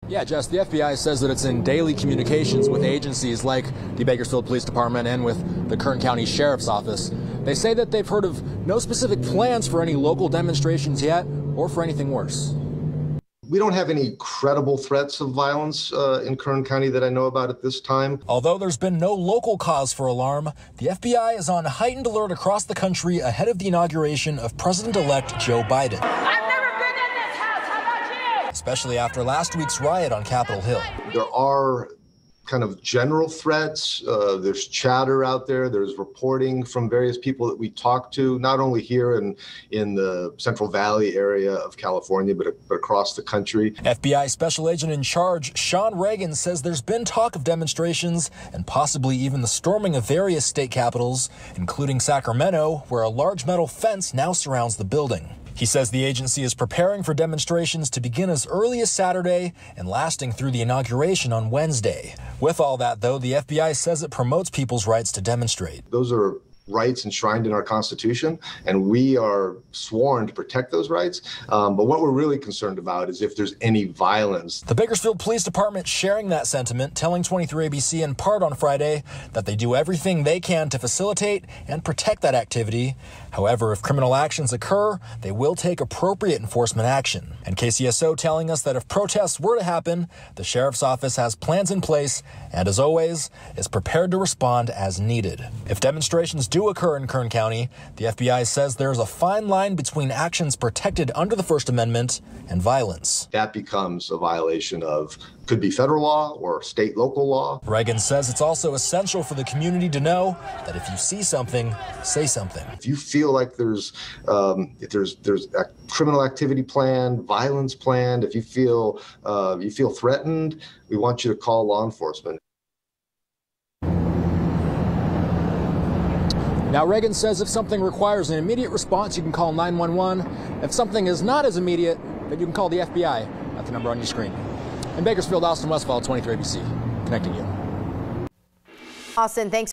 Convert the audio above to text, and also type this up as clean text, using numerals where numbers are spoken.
Yeah, Jess, the FBI says that it's in daily communications with agencies like the Bakersfield Police Department and with the Kern County Sheriff's Office. They say that they've heard of no specific plans for any local demonstrations yet or for anything worse. We don't have any credible threats of violence in Kern County that I know about at this time. Although there's been no local cause for alarm, the FBI is on heightened alert across the country ahead of the inauguration of President-elect Joe Biden. I've never been in this house. How about you? Especially after last week's riot on Capitol Hill. There are kind of general threats. There's chatter out there. There's reporting from various people that we talk to, not only here in the Central Valley area of California, but across the country. FBI Special Agent in Charge Sean Reagan says there's been talk of demonstrations and possibly even the storming of various state capitals, including Sacramento, where a large metal fence now surrounds the building. He says the agency is preparing for demonstrations to begin as early as Saturday and lasting through the inauguration on Wednesday. With all that, though, the FBI says it promotes people's rights to demonstrate. Those are rights enshrined in our Constitution, and we are sworn to protect those rights. But what we're really concerned about is if there's any violence. The Bakersfield Police Department sharing that sentiment, telling 23 ABC in part on Friday that they do everything they can to facilitate and protect that activity. However, if criminal actions occur, they will take appropriate enforcement action. And KCSO telling us that if protests were to happen, the Sheriff's Office has plans in place and, as always, is prepared to respond as needed. If demonstrations do occur in Kern County, the FBI says there's a fine line between actions protected under the First Amendment and violence. That becomes a violation of, could be federal law or state local law. Reagan says it's also essential for the community to know that if you see something, say something. If you feel like there's a criminal activity planned, violence planned, if you feel threatened, we want you to call law enforcement. Now, Reagan says if something requires an immediate response, you can call 911. If something is not as immediate, then you can call the FBI at the number on your screen. In Bakersfield, Austin Westfall, 23 ABC, connecting you. Austin, thanks.